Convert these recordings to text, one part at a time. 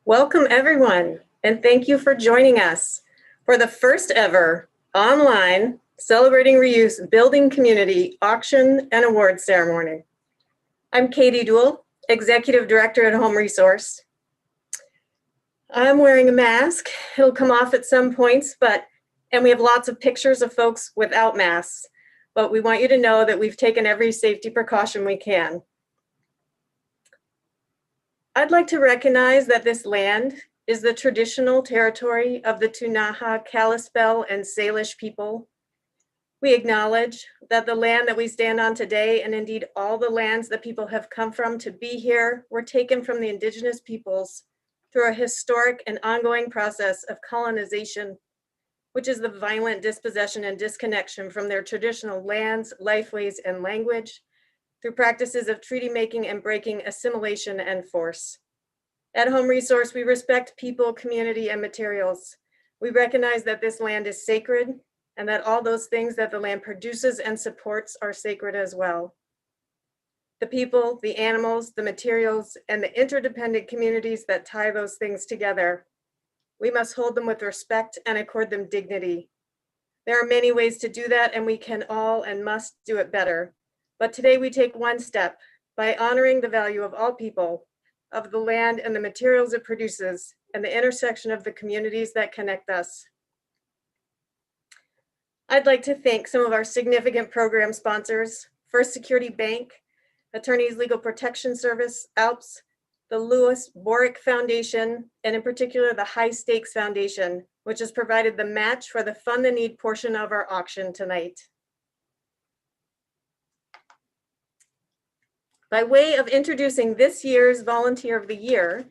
Welcome everyone, and thank you for joining us for the first ever online Celebrating Reuse Building Community Auction and Award Ceremony. I'm Katie Duell, Executive Director at Home Resource. I'm wearing a mask. It'll come off at some points, and we have lots of pictures of folks without masks, but we want you to know that we've taken every safety precaution we can. I'd like to recognize that this land is the traditional territory of the Ktunaxa, Kalispel, and Salish people. We acknowledge that the land that we stand on today, and indeed all the lands that people have come from to be here, were taken from the indigenous peoples through a historic and ongoing process of colonization, which is the violent dispossession and disconnection from their traditional lands, lifeways, and language, through practices of treaty making and breaking, assimilation, and force. At Home Resource, we respect people, community, and materials. We recognize that this land is sacred and that all those things that the land produces and supports are sacred as well. The people, the animals, the materials, and the interdependent communities that tie those things together, we must hold them with respect and accord them dignity. There are many ways to do that, and we can all and must do it better. But today we take one step by honoring the value of all people, of the land and the materials it produces, and the intersection of the communities that connect us. I'd like to thank some of our significant program sponsors: First Security Bank, Attorneys Legal Protection Service, ALPS, the Louis Borick Foundation, and in particular the High Stakes Foundation, which has provided the match for the Fund the Need portion of our auction tonight. By way of introducing this year's Volunteer of the Year,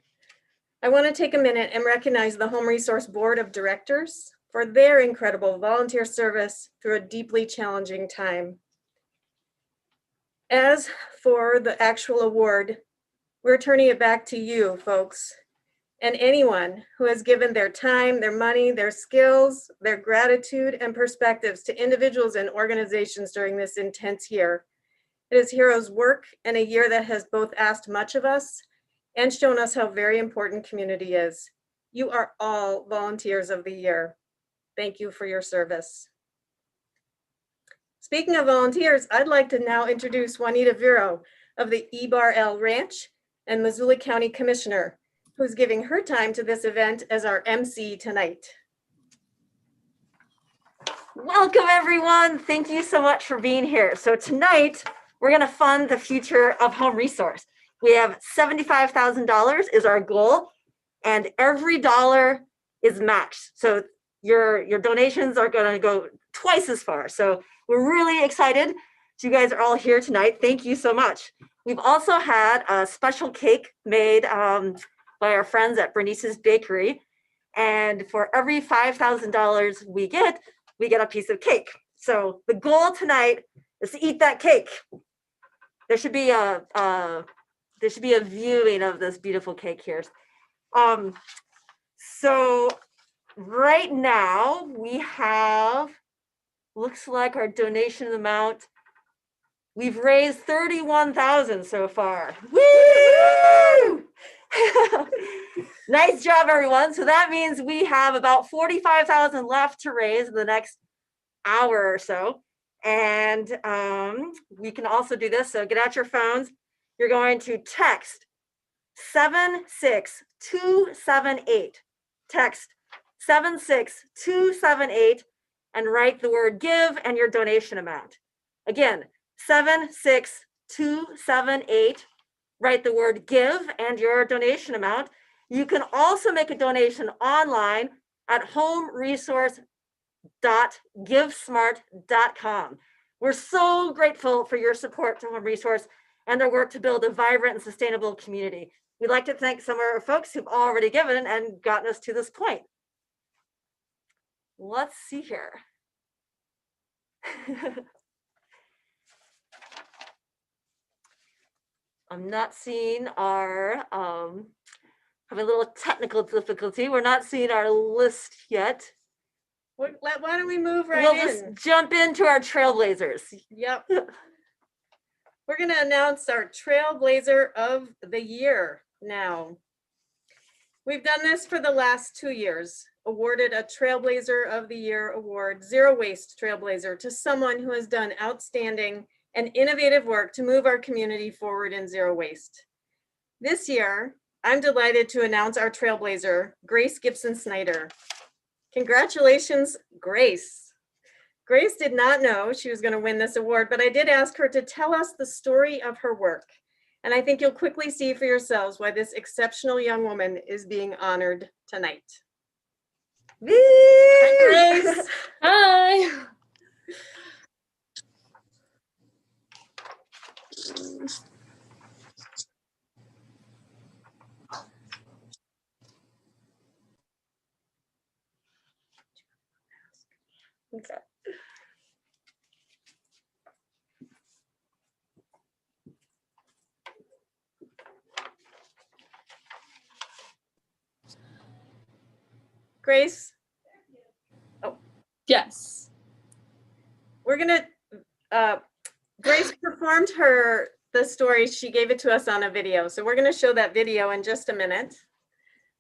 I want to take a minute and recognize the Home Resource Board of Directors for their incredible volunteer service through a deeply challenging time. As for the actual award, we're turning it back to you, folks, and anyone who has given their time, their money, their skills, their gratitude, and perspectives to individuals and organizations during this intense year. It is heroes' work and a year that has both asked much of us and shown us how very important community is. You are all volunteers of the year. Thank you for your service. Speaking of volunteers, I'd like to now introduce Juanita Vero of the Ibar-El Ranch and Missoula County Commissioner, who's giving her time to this event as our MC tonight. Welcome everyone. Thank you so much for being here. So tonight, we're gonna fund the future of Home Resource. We have $75,000 is our goal, and every dollar is matched. So your donations are gonna go twice as far. So we're really excited. You guys are all here tonight. Thank you so much. We've also had a special cake made by our friends at Bernice's Bakery. And for every $5,000 we get a piece of cake. So the goal tonight is to eat that cake. There should be a viewing of this beautiful cake here. So right now we have, looks like our donation amount, we've raised $31,000 so far. Woo! Nice job, everyone. So that means we have about $45,000 left to raise in the next hour or so. And we can also do this. So get out your phones. You're going to text 76278. Text 76278 and write the word give and your donation amount. Again, 76278. Write the word give and your donation amount. You can also make a donation online at homeresource.givesmart.com. We're so grateful for your support to Home Resource and our work to build a vibrant and sustainable community. We'd like to thank some of our folks who've already given and gotten us to this point. Let's see here. I'm not seeing our, having a little technical difficulty. We're not seeing our list yet. Why don't we move right in? We'll just jump into our trailblazers. Yep. We're gonna announce our Trailblazer of the Year now. We've done this for the last 2 years, awarded a Trailblazer of the Year award, Zero Waste Trailblazer, to someone who has done outstanding and innovative work to move our community forward in zero waste. This year, I'm delighted to announce our Trailblazer, Grace Gibson Snyder. Congratulations, Grace. Grace did not know she was going to win this award, but I did ask her to tell us the story of her work. And I think you'll quickly see for yourselves why this exceptional young woman is being honored tonight. Hi, Grace. Hi. Okay. Grace, Yes. we're gonna, Grace performed the story, she gave it to us on a video. So we're gonna show that video in just a minute.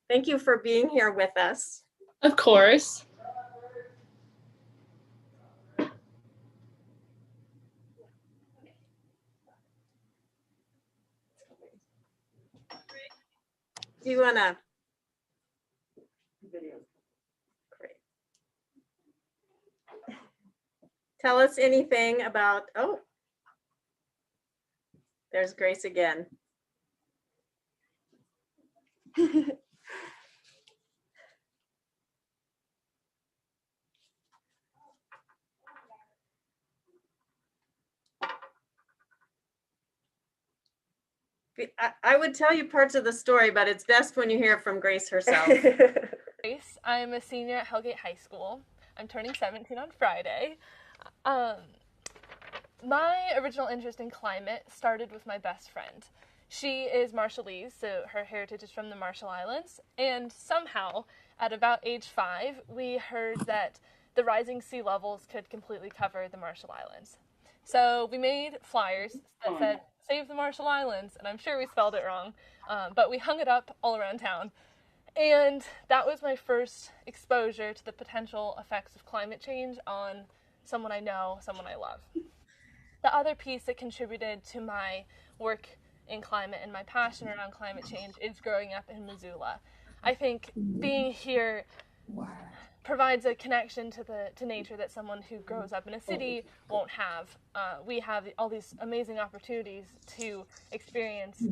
Thank you for being here with us. Of course. Do you wanna? Great. Tell us anything about, oh, there's Grace again. I would tell you parts of the story, but it's best when you hear from Grace herself. Grace. I'm a senior at Hellgate High School. I'm turning 17 on Friday. My original interest in climate started with my best friend. She is Marshallese, so her heritage is from the Marshall Islands, and somehow, at about age 5, we heard that the rising sea levels could completely cover the Marshall Islands. So we made flyers that said, "Save the Marshall Islands," and I'm sure we spelled it wrong, but we hung it up all around town. And that was my first exposure to the potential effects of climate change on someone I know, someone I love. The other piece that contributed to my work in climate and my passion around climate change is growing up in Missoula. I think being here provides a connection to nature that someone who grows up in a city won't have. We have all these amazing opportunities to experience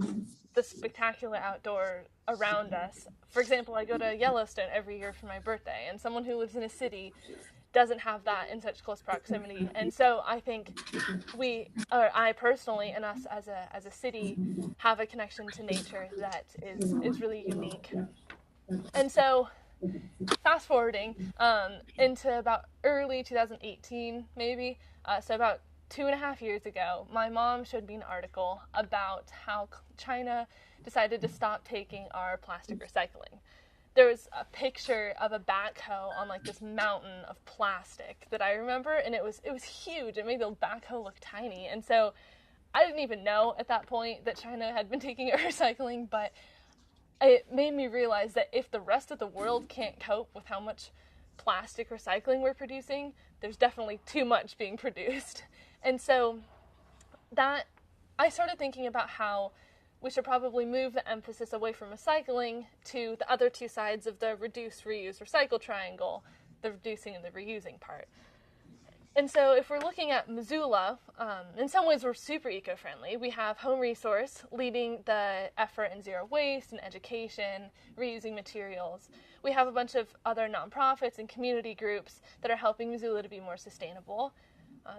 the spectacular outdoor around us. For example, I go to Yellowstone every year for my birthday, and someone who lives in a city doesn't have that in such close proximity. And so I think I personally, and us as a city, have a connection to nature that is really unique. And so fast forwarding into about early 2018, maybe, so about 2.5 years ago, my mom showed me an article about how China decided to stop taking our plastic recycling. There was a picture of a backhoe on like this mountain of plastic that I remember, and it was huge. It made the backhoe look tiny. And so I didn't even know at that point that China had been taking our recycling, but it made me realize that if the rest of the world can't cope with how much plastic recycling we're producing, there's definitely too much being produced. And so that I started thinking about how we should probably move the emphasis away from recycling to the other two sides of the reduce, reuse, recycle triangle, the reducing and the reusing part. And so if we're looking at Missoula, in some ways we're super eco-friendly. We have Home Resource leading the effort in zero waste and education, reusing materials. We have a bunch of other nonprofits and community groups that are helping Missoula to be more sustainable.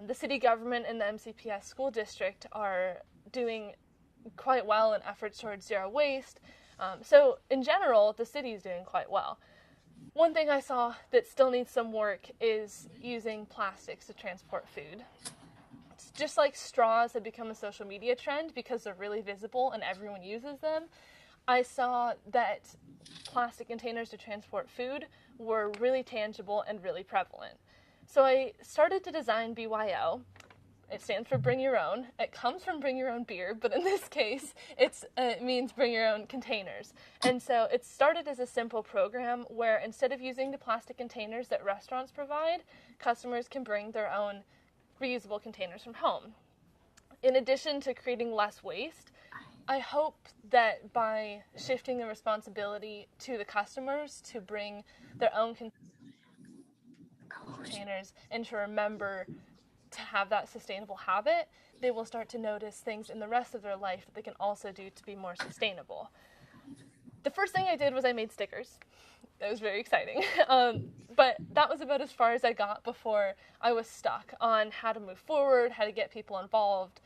The city government and the MCPS school district are doing quite well in efforts towards zero waste. So in general, the city is doing quite well. One thing I saw that still needs some work is using plastics to transport food. It's just like straws have become a social media trend because they're really visible and everyone uses them. I saw that plastic containers to transport food were really tangible and really prevalent. So I started to design BYO, It stands for bring your own. It comes from bring your own beer, but in this case, it means bring your own containers. And so it started as a simple program where instead of using the plastic containers that restaurants provide, customers can bring their own reusable containers from home. In addition to creating less waste, I hope that by shifting the responsibility to the customers to bring their own containers and to remember to have that sustainable habit, they will start to notice things in the rest of their life that they can also do to be more sustainable. The first thing I did was I made stickers. That was very exciting. But that was about as far as I got before I was stuck on how to move forward, how to get people involved,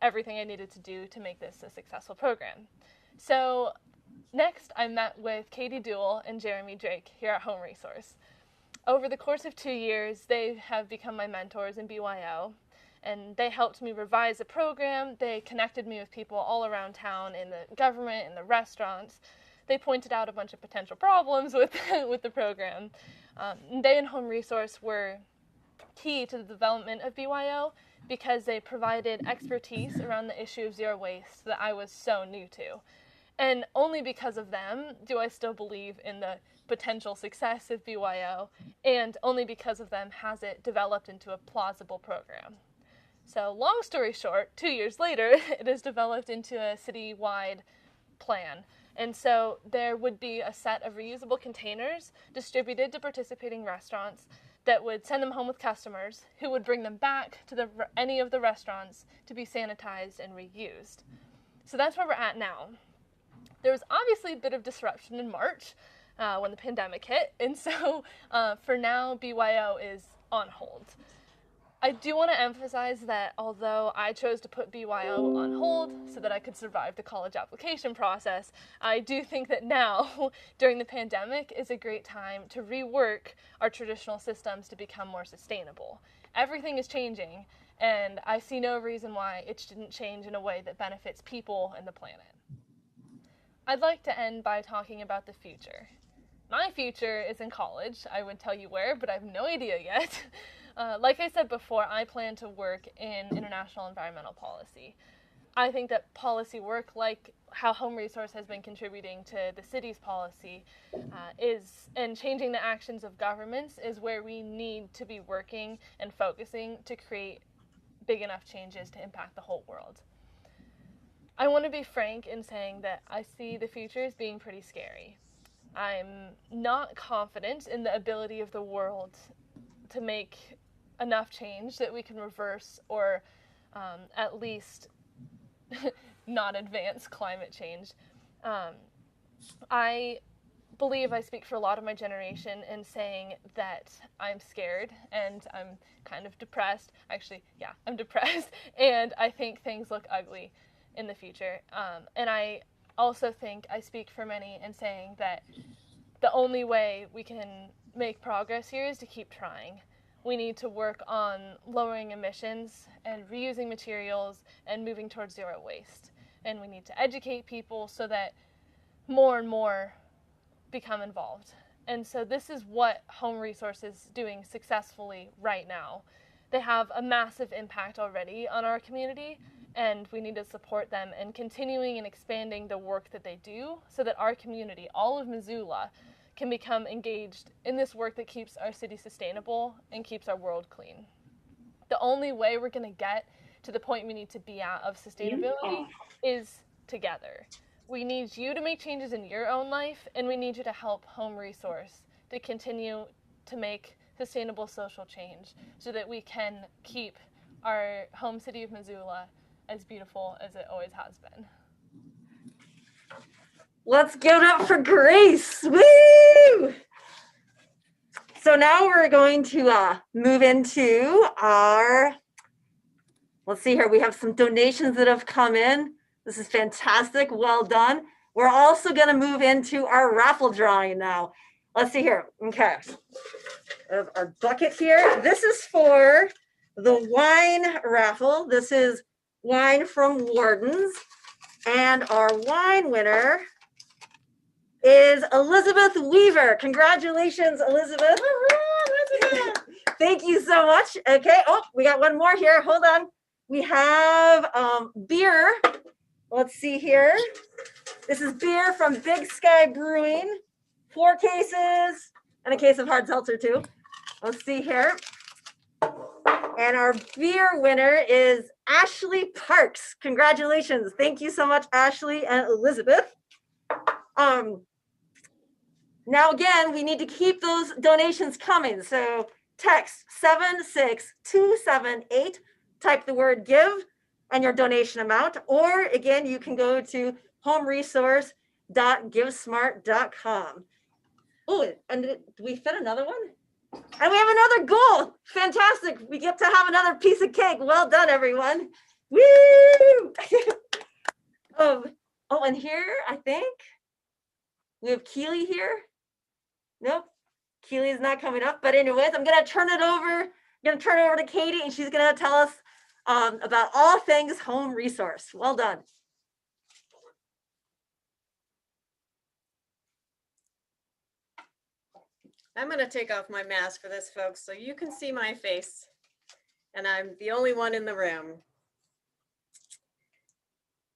everything I needed to do to make this a successful program. So next I met with Katie Duell and Jeremy Drake here at Home Resource. Over the course of 2 years, they have become my mentors in BYO, and they helped me revise the program. They connected me with people all around town in the government, in the restaurants. They pointed out a bunch of potential problems with the program. They and Home Resource were key to the development of BYO because they provided expertise around the issue of zero waste that I was so new to. And only because of them do I still believe in the potential success of BYO, and only because of them has it developed into a plausible program. So long story short, 2 years later, it has developed into a citywide plan. And so there would be a set of reusable containers distributed to participating restaurants that would send them home with customers who would bring them back to any of the restaurants to be sanitized and reused. So that's where we're at now. There was obviously a bit of disruption in March when the pandemic hit, and so for now, BYO is on hold. I do want to emphasize that although I chose to put BYO on hold so that I could survive the college application process, I do think that now, during the pandemic, is a great time to rework our traditional systems to become more sustainable. Everything is changing, and I see no reason why it shouldn't change in a way that benefits people and the planet. I'd like to end by talking about the future. My future is in college. I would tell you where, but I have no idea yet. Like I said before, I plan to work in international environmental policy. I think that policy work, like how Home Resource has been contributing to the city's policy, and changing the actions of governments is where we need to be working and focusing to create big enough changes to impact the whole world. I want to be frank in saying that I see the future as being pretty scary. I'm not confident in the ability of the world to make enough change that we can reverse or at least not advance climate change. I believe I speak for a lot of my generation in saying that I'm scared and I'm kind of depressed. Actually, yeah, I'm depressed, and I think things look ugly in the future. And I also think I speak for many in saying that the only way we can make progress here is to keep trying. We need to work on lowering emissions and reusing materials and moving towards zero waste. And we need to educate people so that more and more become involved. And so this is what Home Resource is doing successfully right now. They have a massive impact already on our community, and we need to support them in continuing and expanding the work that they do so that our community, all of Missoula, can become engaged in this work that keeps our city sustainable and keeps our world clean. The only way we're going to get to the point we need to be at of sustainability is together. We need you to make changes in your own life, and we need you to help Home Resource to continue to make sustainable social change so that we can keep our home city of Missoula as beautiful as it always has been. Let's give it up for Grace. Woo! So now we're going to move into our, let's see here, we have some donations that have come in. This is fantastic, well done. We're also gonna move into our raffle drawing now. Let's see here, okay. We have our bucket here. This is for the wine raffle. This is wine from Wardens. And our wine winner is Elizabeth Weaver. Congratulations, Elizabeth. Thank you so much. Okay, oh, we got one more here. Hold on. We have beer. Let's see here. This is beer from Big Sky Brewing. 4 cases and a case of hard seltzer too. Let's see here. And our beer winner is Ashley Parks. Congratulations. Thank you so much, Ashley and Elizabeth. Now again, we need to keep those donations coming. So text 76278, type the word give and your donation amount, or again, you can go to homeresource.givesmart.com. Oh, and do we fit another one? And we have another goal. Fantastic. We get to have another piece of cake. Well done, everyone. Woo! Oh, and here, I think we have Keely here. Nope, Keely is not coming up. But anyways, I'm going to turn it over to Katie, and she's going to tell us about all things home resource. Well done. I'm going to take off my mask for this, folks, so you can see my face. And I'm the only one in the room.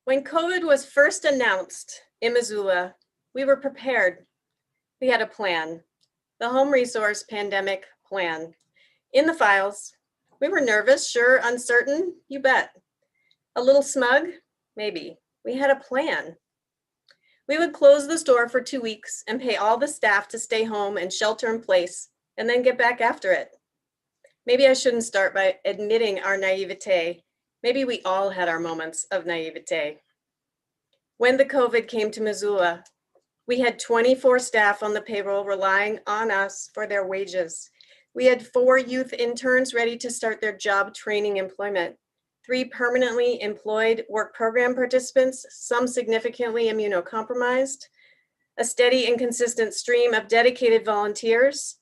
When COVID was first announced in Missoula, we were prepared. We had a plan, the Home Resource Pandemic Plan. In the files, we were nervous, sure, uncertain, you bet. A little smug, maybe. We had a plan. We would close the store for 2 weeks and pay all the staff to stay home and shelter in place, and then get back after it. Maybe I shouldn't start by admitting our naivete. Maybe we all had our moments of naivete. When the COVID came to Missoula, we had 24 staff on the payroll relying on us for their wages. We had 4 youth interns ready to start their job training employment. 3 permanently employed work program participants, some significantly immunocompromised, a steady and consistent stream of dedicated volunteers,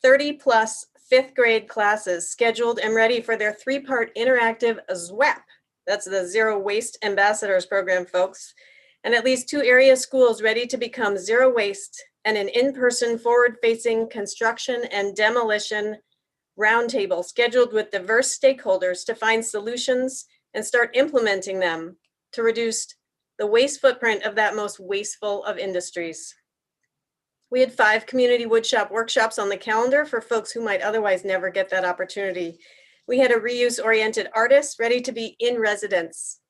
30 plus 5th grade classes scheduled and ready for their 3-part interactive ZWAP. That's the Zero Waste Ambassadors Program, folks. And at least 2 area schools ready to become zero waste, and an in-person forward-facing construction and demolition roundtable scheduled with diverse stakeholders to find solutions and start implementing them to reduce the waste footprint of that most wasteful of industries. We had 5 community woodshop workshops on the calendar for folks who might otherwise never get that opportunity. We had a reuse-oriented artist ready to be in residence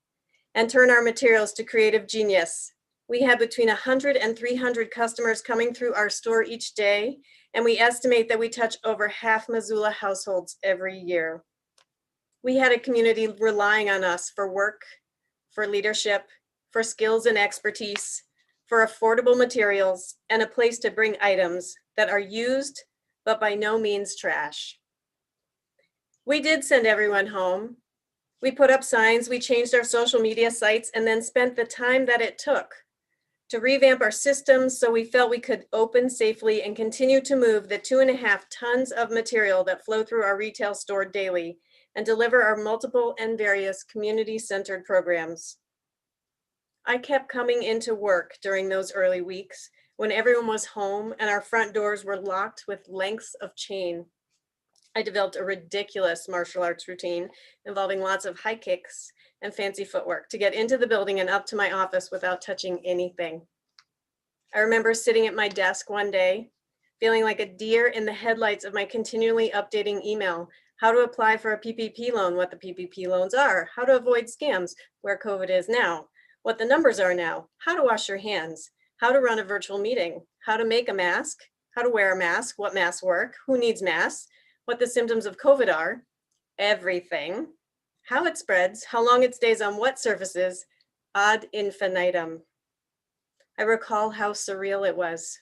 and turn our materials to creative genius. We had between 100 and 300 customers coming through our store each day, and we estimate that we touch over half Missoula households every year. We had a community relying on us for work, for leadership, for skills and expertise, for affordable materials, and a place to bring items that are used, but by no means trash. We did send everyone home. We put up signs, we changed our social media sites, and then spent the time that it took to revamp our systems so we felt we could open safely and continue to move the 2.5 tons of material that flow through our retail store daily and deliver our multiple and various community-centered programs. I kept coming into work during those early weeks when everyone was home and our front doors were locked with lengths of chain. I developed a ridiculous martial arts routine involving lots of high kicks and fancy footwork to get into the building and up to my office without touching anything. I remember sitting at my desk one day, feeling like a deer in the headlights of my continually updating email, how to apply for a PPP loan, what the PPP loans are, how to avoid scams, where COVID is now, what the numbers are now, how to wash your hands, how to run a virtual meeting, how to make a mask, how to wear a mask, what masks work, who needs masks, what the symptoms of COVID are, everything, how it spreads, how long it stays on what surfaces, ad infinitum. I recall how surreal it was.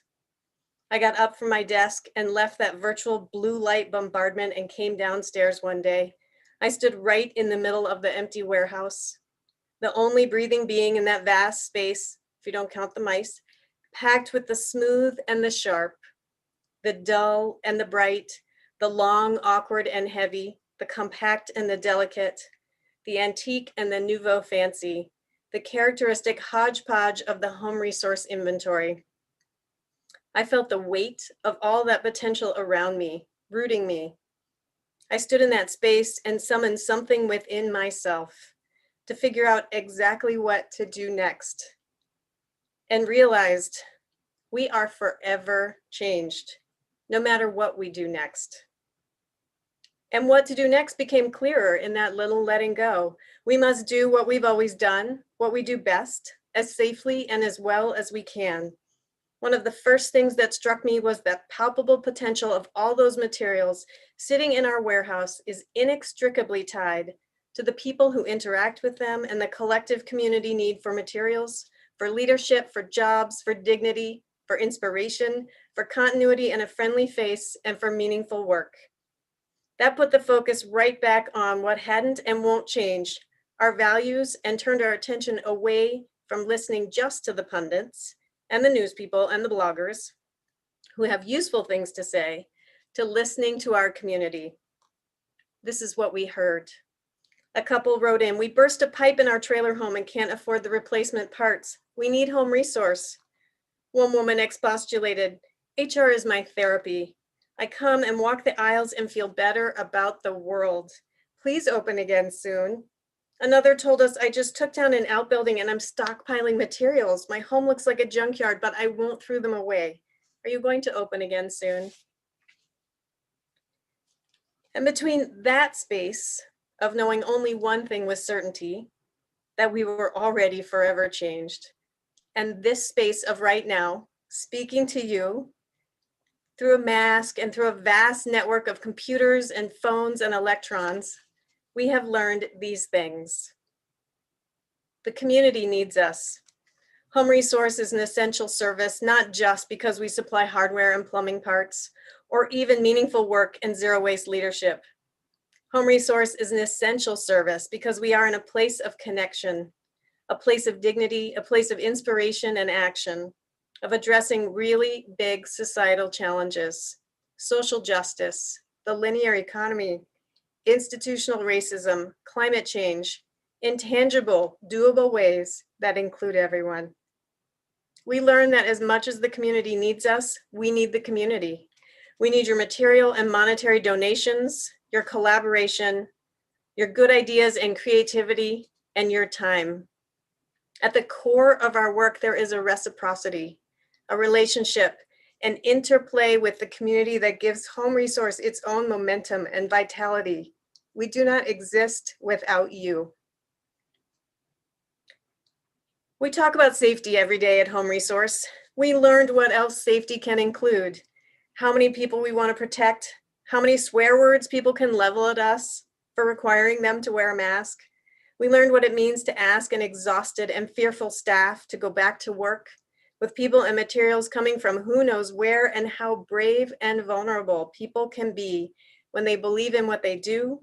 I got up from my desk and left that virtual blue light bombardment and came downstairs one day. I stood right in the middle of the empty warehouse, the only breathing being in that vast space, if you don't count the mice, packed with the smooth and the sharp, the dull and the bright, the long, awkward and heavy, the compact and the delicate, the antique and the nouveau fancy, the characteristic hodgepodge of the home resource inventory. I felt the weight of all that potential around me, rooting me. I stood in that space and summoned something within myself to figure out exactly what to do next, and realized we are forever changed, no matter what we do next. And what to do next became clearer in that little letting go. We must do what we've always done, what we do best, as safely and as well as we can. One of the first things that struck me was that palpable potential of all those materials sitting in our warehouse is inextricably tied to the people who interact with them and the collective community need for materials, for leadership, for jobs, for dignity, for inspiration, for continuity and a friendly face, and for meaningful work. That put the focus right back on what hadn't and won't change, our values, and turned our attention away from listening just to the pundits and the news people and the bloggers who have useful things to say, to listening to our community. This is what we heard. A couple wrote in, "We burst a pipe in our trailer home and can't afford the replacement parts. We need home resource." One woman expostulated, "HR is my therapy. I come and walk the aisles and feel better about the world. Please open again soon." Another told us, "I just took down an outbuilding and I'm stockpiling materials. My home looks like a junkyard, but I won't throw them away. Are you going to open again soon?" And between that space of knowing only one thing with certainty, that we were already forever changed, and this space of right now, speaking to you through a mask and through a vast network of computers and phones and electrons, we have learned these things. The community needs us. Home Resource is an essential service, not just because we supply hardware and plumbing parts, or even meaningful work and zero waste leadership. Home Resource is an essential service because we are in a place of connection, a place of dignity, a place of inspiration and action, of addressing really big societal challenges: social justice, the linear economy, institutional racism, climate change, intangible, doable ways that include everyone. We learn that as much as the community needs us, we need the community. We need your material and monetary donations, your collaboration, your good ideas and creativity, and your time. At the core of our work, there is a reciprocity, a relationship, an interplay with the community that gives Home Resource its own momentum and vitality. We do not exist without you. We talk about safety every day at Home Resource. We learned what else safety can include, how many people we want to protect, how many swear words people can level at us for requiring them to wear a mask. We learned what it means to ask an exhausted and fearful staff to go back to work with people and materials coming from who knows where, and how brave and vulnerable people can be when they believe in what they do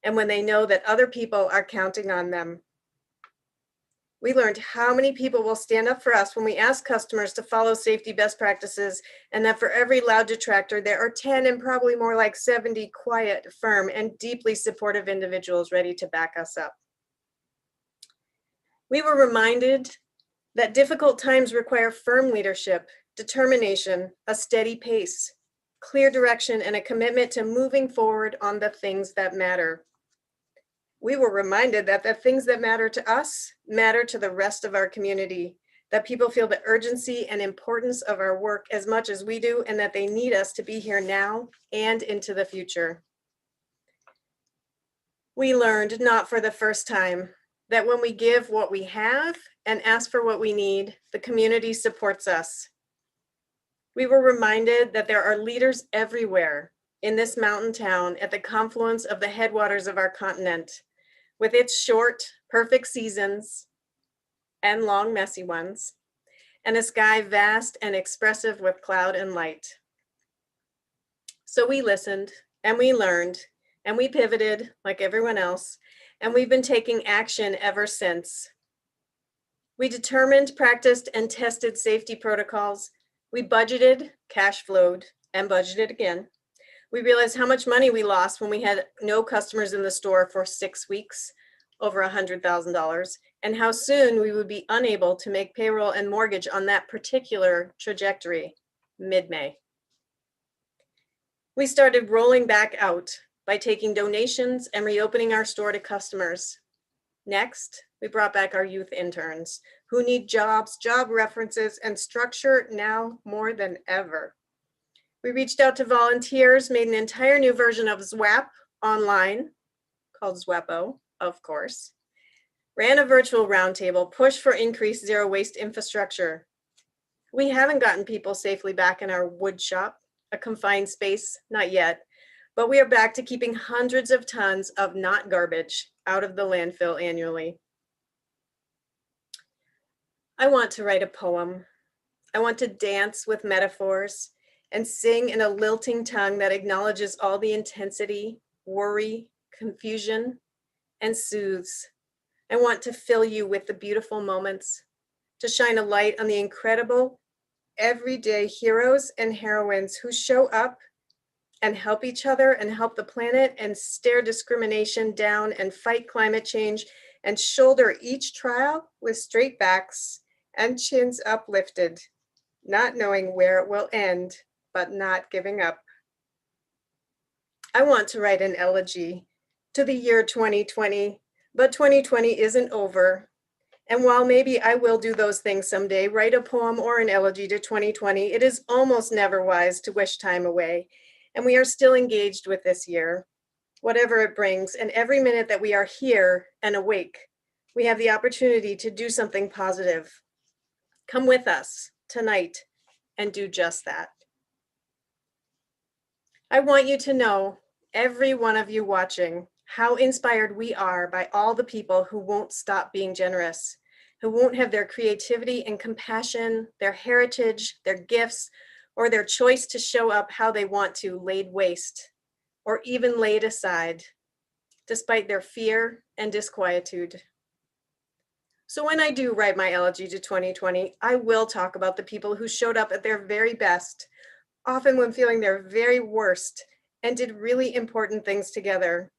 and when they know that other people are counting on them. We learned how many people will stand up for us when we ask customers to follow safety best practices, and that for every loud detractor, there are 10 and probably more like 70 quiet, firm, and deeply supportive individuals ready to back us up. We were reminded that difficult times require firm leadership, determination, a steady pace, clear direction, and a commitment to moving forward on the things that matter. We were reminded that the things that matter to us matter to the rest of our community, that people feel the urgency and importance of our work as much as we do, and that they need us to be here now and into the future. We learned, not for the first time, that when we give what we have and ask for what we need, the community supports us. We were reminded that there are leaders everywhere in this mountain town at the confluence of the headwaters of our continent, with its short, perfect seasons and long, messy ones, and a sky vast and expressive with cloud and light. So we listened and we learned and we pivoted like everyone else, and we've been taking action ever since. We determined, practiced, and tested safety protocols. We budgeted, cash flowed, and budgeted again. We realized how much money we lost when we had no customers in the store for 6 weeks, over $100,000, and how soon we would be unable to make payroll and mortgage on that particular trajectory, mid-May. We started rolling back out by taking donations and reopening our store to customers. Next, we brought back our youth interns who need jobs, job references, and structure now more than ever. We reached out to volunteers, made an entire new version of ZWAP online, called ZWAPO, of course, ran a virtual roundtable, pushed for increased zero waste infrastructure. We haven't gotten people safely back in our wood shop, a confined space, not yet, but we are back to keeping hundreds of tons of not garbage out of the landfill annually. I want to write a poem. I want to dance with metaphors and sing in a lilting tongue that acknowledges all the intensity, worry, confusion, and soothes. I want to fill you with the beautiful moments, to shine a light on the incredible, everyday heroes and heroines who show up and help each other and help the planet and stare discrimination down and fight climate change and shoulder each trial with straight backs and chins uplifted, not knowing where it will end, but not giving up. I want to write an elegy to the year 2020, but 2020 isn't over. And while maybe I will do those things someday, write a poem or an elegy to 2020, it is almost never wise to wish time away. And we are still engaged with this year, whatever it brings. And every minute that we are here and awake, we have the opportunity to do something positive. Come with us tonight and do just that. I want you to know, every one of you watching, how inspired we are by all the people who won't stop being generous, who won't have their creativity and compassion, their heritage, their gifts, or their choice to show up how they want to laid waste, or even laid aside, despite their fear and disquietude. So when I do write my elegy to 2020, I will talk about the people who showed up at their very best, often when feeling their very worst, and did really important things together.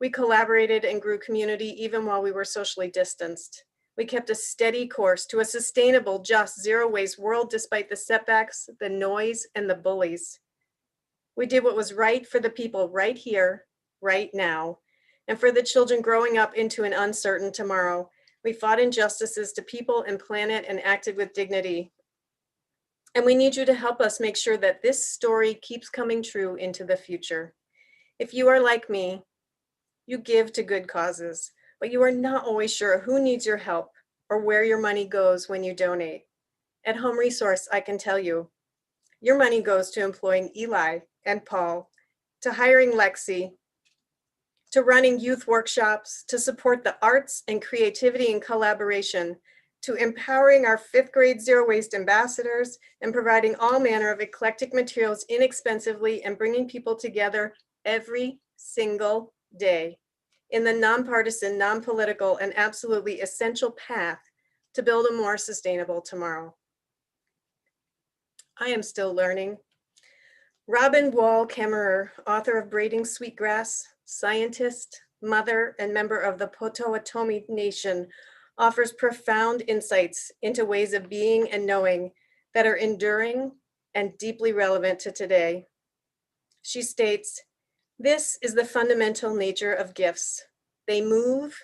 We collaborated and grew community even while we were socially distanced. We kept a steady course to a sustainable, just, zero-waste world despite the setbacks, the noise, and the bullies. We did what was right for the people right here, right now, and for the children growing up into an uncertain tomorrow. We fought injustices to people and planet and acted with dignity. And we need you to help us make sure that this story keeps coming true into the future. If you are like me, you give to good causes, but you are not always sure who needs your help or where your money goes when you donate. At Home Resource, I can tell you, your money goes to employing Eli and Paul, to hiring Lexi, to running youth workshops, to support the arts and creativity and collaboration, to empowering our 5th grade zero waste ambassadors and providing all manner of eclectic materials inexpensively and bringing people together every single day in the nonpartisan, non-political, and absolutely essential path to build a more sustainable tomorrow. I am still learning. Robin Wall Kammerer, author of Braiding Sweetgrass, scientist, mother, and member of the Potawatomi Nation, offers profound insights into ways of being and knowing that are enduring and deeply relevant to today. She states, "This is the fundamental nature of gifts. They move,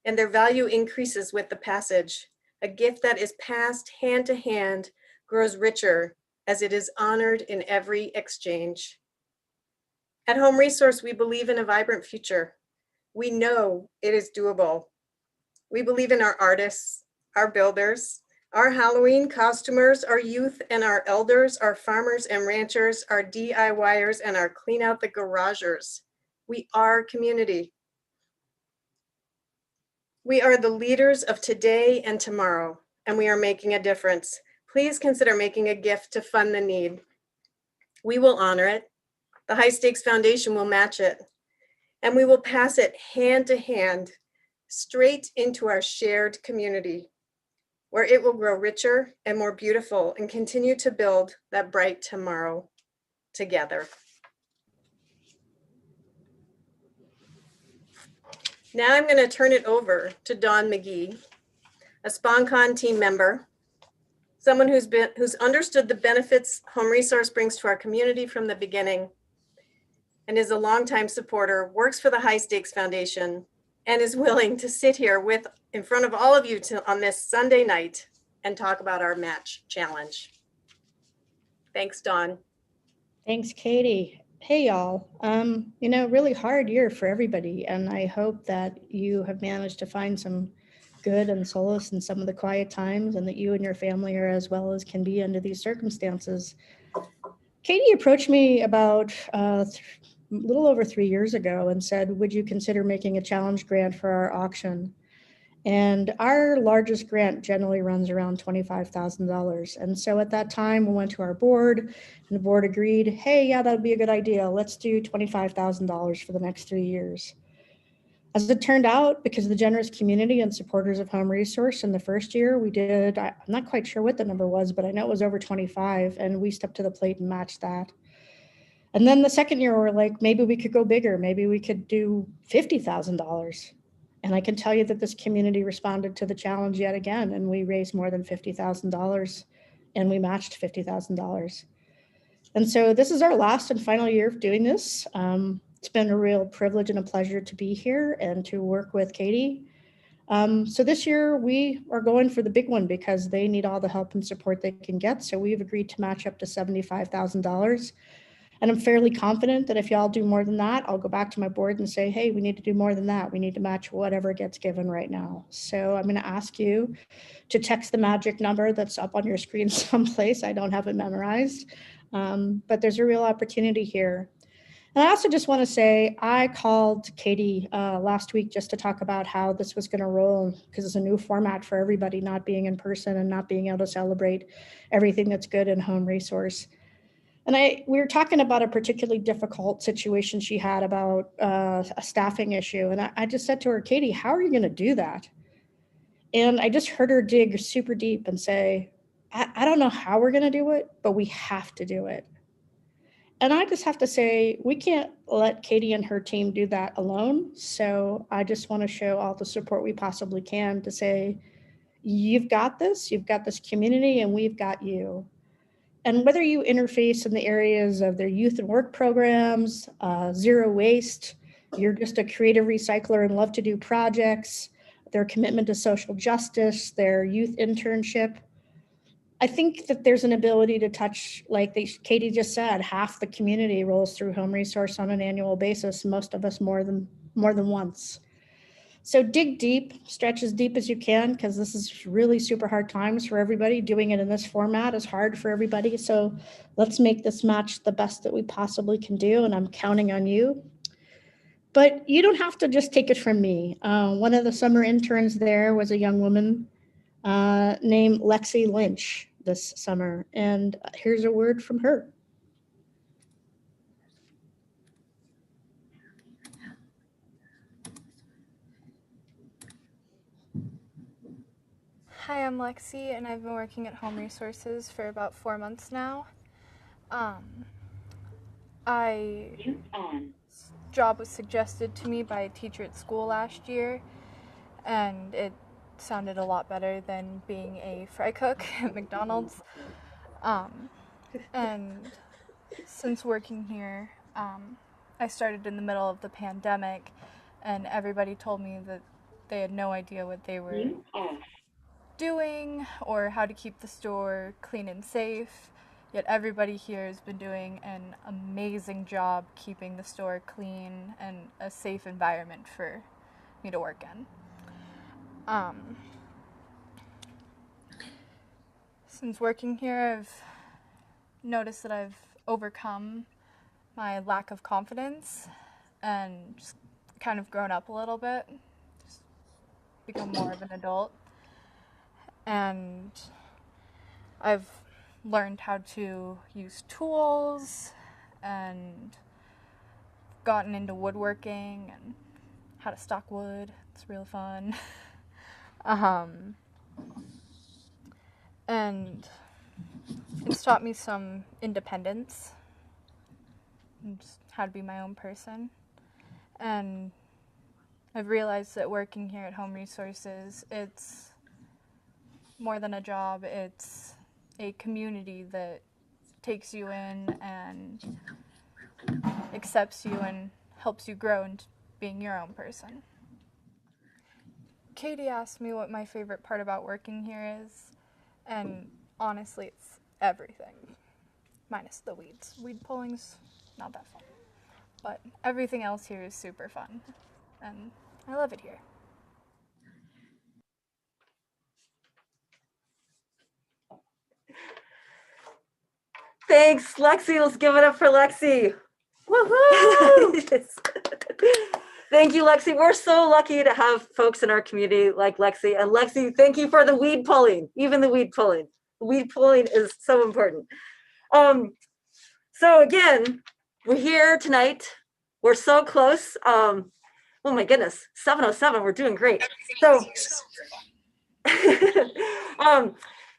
and their value increases with the passage. A gift that is passed hand to hand grows richer as it is honored in every exchange." At Home Resource, we believe in a vibrant future. We know it is doable. We believe in our artists, our builders, our Halloween costumers, our youth and our elders, our farmers and ranchers, our DIYers, and our clean out the garagers. We are community. We are the leaders of today and tomorrow, and we are making a difference. Please consider making a gift to fund the need. We will honor it. The High Stakes Foundation will match it, and we will pass it hand to hand straight into our shared community, where it will grow richer and more beautiful and continue to build that bright tomorrow together. Now I'm going to turn it over to Dawn McGee, a SponCon team member, someone who's understood the benefits Home Resource brings to our community from the beginning. and is a longtime supporter, works for the High Stakes Foundation, and is willing to sit here in front of all of you on this Sunday night and talk about our match challenge. Thanks, Dawn. Thanks, Katie. Hey, y'all. Really hard year for everybody, and I hope that you have managed to find some good and solace in some of the quiet times, and that you and your family are as well as can be under these circumstances. Katie approached me about a little over 3 years ago and said, would you consider making a challenge grant for our auction? And our largest grant generally runs around $25,000. And so at that time, we went to our board, and the board agreed, hey, yeah, that would be a good idea. Let's do $25,000 for the next 3 years. As it turned out, because of the generous community and supporters of Home Resource, in the first year we did, I'm not quite sure what the number was, but I know it was over 25, and we stepped to the plate and matched that. And then the second year, we're like, maybe we could go bigger. Maybe we could do $50,000. And I can tell you that this community responded to the challenge yet again, and we raised more than $50,000, and we matched $50,000. And so this is our last and final year of doing this. It's been a real privilege and a pleasure to be here and to work with Katie. So this year we are going for the big one because they need all the help and support they can get. So we've agreed to match up to $75,000. And I'm fairly confident that if y'all do more than that, I'll go back to my board and say, hey, we need to do more than that. We need to match whatever gets given right now. So I'm going to ask you to text the magic number that's up on your screen someplace. I don't have it memorized, but there's a real opportunity here. And I also just want to say, I called Katie last week just to talk about how this was going to roll, because it's a new format for everybody not being in person and not being able to celebrate everything that's good in Home Resource. And we were talking about a particularly difficult situation she had about a staffing issue. And I just said to her, Katie, how are you going to do that? And I just heard her dig super deep and say, I don't know how we're going to do it, but we have to do it. And I just have to say, we can't let Katie and her team do that alone. So I just want to show all the support we possibly can to say, you've got this community, and we've got you. And whether you interface in the areas of their youth and work programs, zero waste, you're just a creative recycler and love to do projects, their commitment to social justice, their youth internship, I think that there's an ability to touch, like Katie just said, half the community rolls through Home Resource on an annual basis, most of us more than once. So dig deep, stretch as deep as you can, because this is really super hard times for everybody. Doing it in this format is hard for everybody. So let's make this match the best that we possibly can do, and I'm counting on you. But you don't have to just take it from me. One of the summer interns there was a young woman named Lexi Lynch this summer, and here's a word from her. Hi, I'm Lexi, and I've been working at Home Resources for about 4 months now. Job was suggested to me by a teacher at school last year, and it sounded a lot better than being a fry cook at McDonald's. And since working here, I started in the middle of the pandemic, and everybody told me that they had no idea what they were doing or how to keep the store clean and safe. Yet everybody here has been doing an amazing job keeping the store clean and a safe environment for me to work in. Since working here, I've noticed that I've overcome my lack of confidence and just kind of grown up a little bit, just become more of an adult. And I've learned how to use tools and gotten into woodworking and how to stock wood. It's real fun. And it's taught me some independence and just how to be my own person. And I've realized that working here at Home Resources, it's more than a job, it's a community that takes you in and accepts you and helps you grow into being your own person. Katie asked me what my favorite part about working here is, and honestly, it's everything. Minus the weeds. Weed pulling's not that fun. But everything else here is super fun, and I love it here. Thanks, Lexi. Let's give it up for Lexi. Woohoo! Thank you, Lexi. We're so lucky to have folks in our community like Lexi. And Lexi, thank you for the weed pulling, even the weed pulling. Weed pulling is so important. So again, we're here tonight. We're so close. Oh my goodness, 7:07, we're doing great. So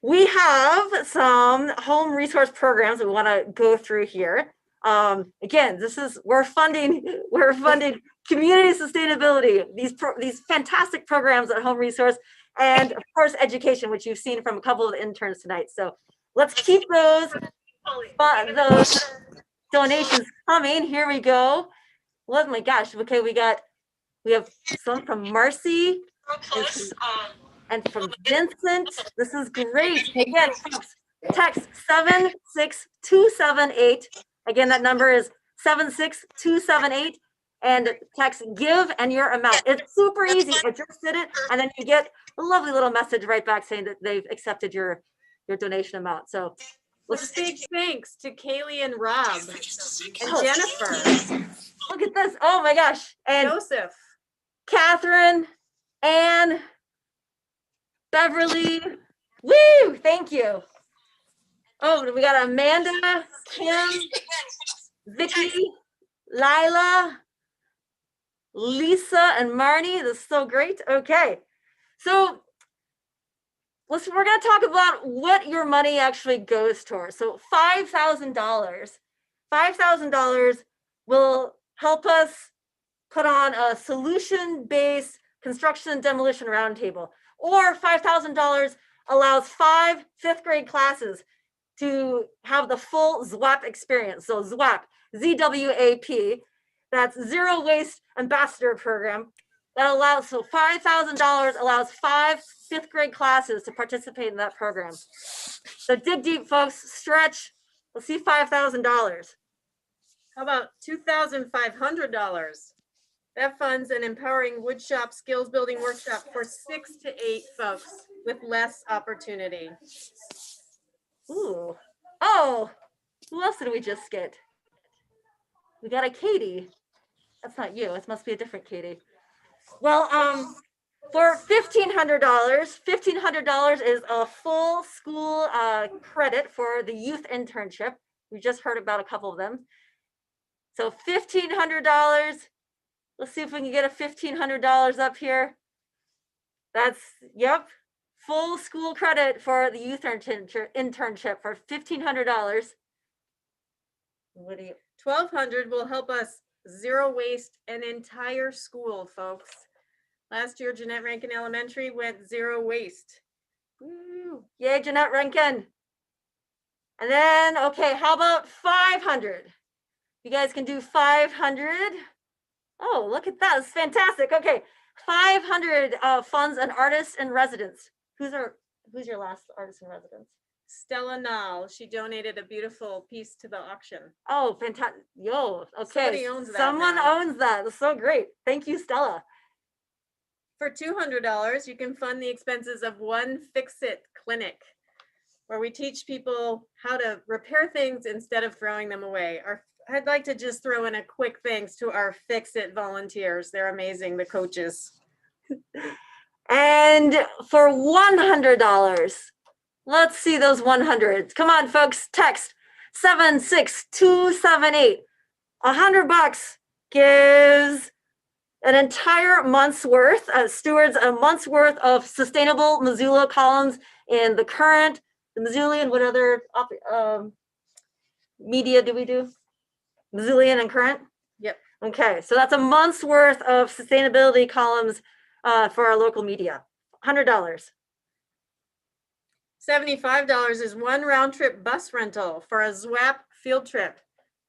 we have some home resource programs that we want to go through here. Again, we're funding community sustainability, these fantastic programs at Home Resource, and of course education, which you've seen from a couple of the interns tonight. So let's keep those donations coming. Here we go. Oh my gosh. Okay, we have some from Marcy and from Vincent. This is great. Again, folks, text 76278. Again, that number is 76278, and text give and your amount. It's super easy. I just did it, and then you get a lovely little message right back saying that they've accepted your donation amount. So Let's big thanks to Kaylee and Rob and Jennifer, look at this. Oh my gosh. And Joseph. Catherine, Anne, Beverly. Woo! Thank you. Oh, we got Amanda, Kim, Vicky, Lila, Lisa, and Marnie. This is so great. Okay. So we're going to talk about what your money actually goes towards. So $5,000 will help us put on a solution-based construction and demolition roundtable. Or $5,000 allows 5 fifth grade classes to have the full ZWAP experience. So ZWAP, Z-W-A-P, that's Zero Waste Ambassador Program. That allows, so $5,000 allows 5 fifth grade classes to participate in that program. So dig deep, folks, stretch. We'll see $5,000. How about $2,500? That funds an empowering woodshop skills building workshop for 6 to 8 folks with less opportunity. Ooh. Oh, who else did we just get? We got a Katie. That's not you. It must be a different Katie. Well, for $1,500 is a full school credit for the youth internship. We just heard about a couple of them. So $1,500. Let's see if we can get a $1,500 up here. That's, yep, full school credit for the youth internship for $1,500. What do you? $1,200 will help us zero waste an entire school, folks. Last year, Jeanette Rankin Elementary went zero waste. Woo. Yay, Jeanette Rankin. And then, okay, how about 500? You guys can do 500. Oh, look at that. It's fantastic. Okay, 500 funds an artist in residence. Who's your last artist in residence? Stella Nall, she donated a beautiful piece to the auction. Oh, fantastic. Yo, okay. Somebody owns that Someone now. owns that. That's so great. Thank you, Stella. For $200, you can fund the expenses of one Fix-It clinic, where we teach people how to repair things instead of throwing them away. I'd like to just throw in a quick thanks to our Fix-It volunteers. They're amazing, the coaches. And for $100, let's see those 100s. Come on, folks, text 76278. $100 gives an entire month's worth, stewards a month's worth of sustainable Missoula columns in the Current, the Missoulian. What other media do we do? Missoulian and Current? Yep. Okay, so that's a month's worth of sustainability columns for our local media. $100. $75 is one round trip bus rental for a ZWAP field trip.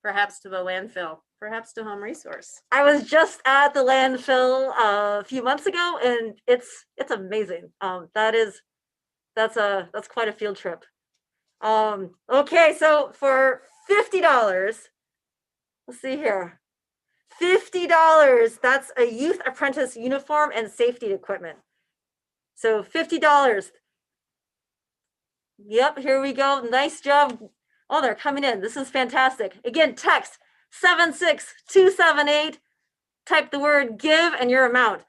perhaps to the landfill, perhaps to Home Resource. I was just at the landfill a few months ago, and it's amazing. That's quite a field trip. Okay, so for $50, let's see here. $50, that's a youth apprentice uniform and safety equipment. So $50. Yep, here we go. Nice job. Oh, they're coming in. This is fantastic. Again, text 76278. Type the word give and your amount.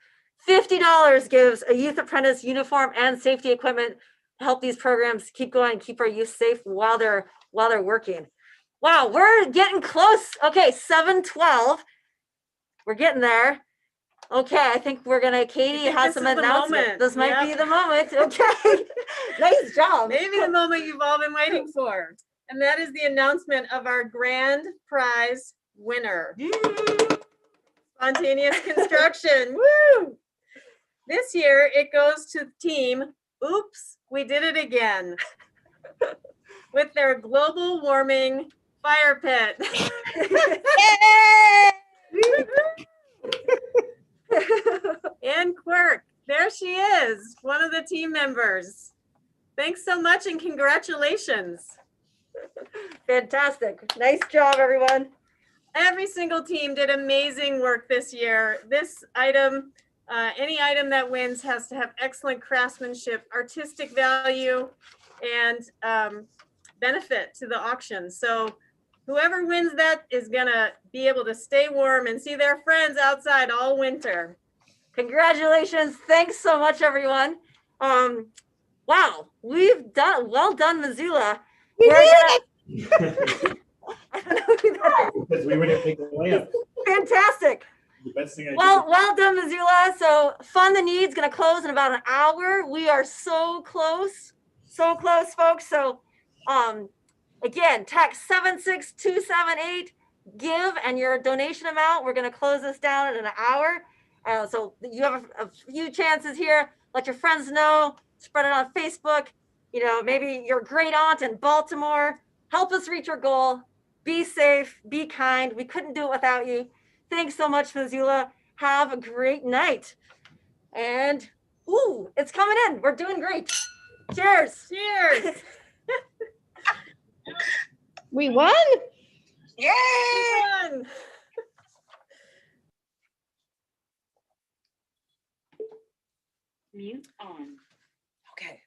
$50 gives a youth apprentice uniform and safety equipment to help these programs keep going, keep our youth safe while they're working. Wow, we're getting close. Okay, 7:12. We're getting there. Okay, I think we're gonna, Katie think has this some is the announcement. moment. This might Yep. be the moment. Okay, nice job. Maybe the moment you've all been waiting for. And that is the announcement of our grand prize winner. Spontaneous construction. Woo! This year it goes to team Oops, We Did It Again with their global warming fire pit. Ann Quirk, there she is, one of the team members. Thanks so much and congratulations. Fantastic. Nice job, everyone. Every single team did amazing work this year. This item, any item that wins has to have excellent craftsmanship, artistic value, and benefit to the auction. So whoever wins that is gonna be able to stay warm and see their friends outside all winter. Congratulations. Thanks so much, everyone. Wow, well done, Missoula. We We're did gonna- it! I don't know who that is. Because we wouldn't make the layup. Fantastic. The best thing I Well done, Missoula. So Fund the Need's gonna close in about an hour. We are so close, folks. So again, text 76278, give and your donation amount. We're gonna close this down in an hour. So you have a few chances here. Let your friends know, spread it on Facebook. You know, maybe your great aunt in Baltimore. Help us reach our goal. Be safe, be kind. We couldn't do it without you. Thanks so much, Missoula. Have a great night. And, ooh, it's coming in. We're doing great. Cheers. Cheers. We won? Fun. Mute on. Okay.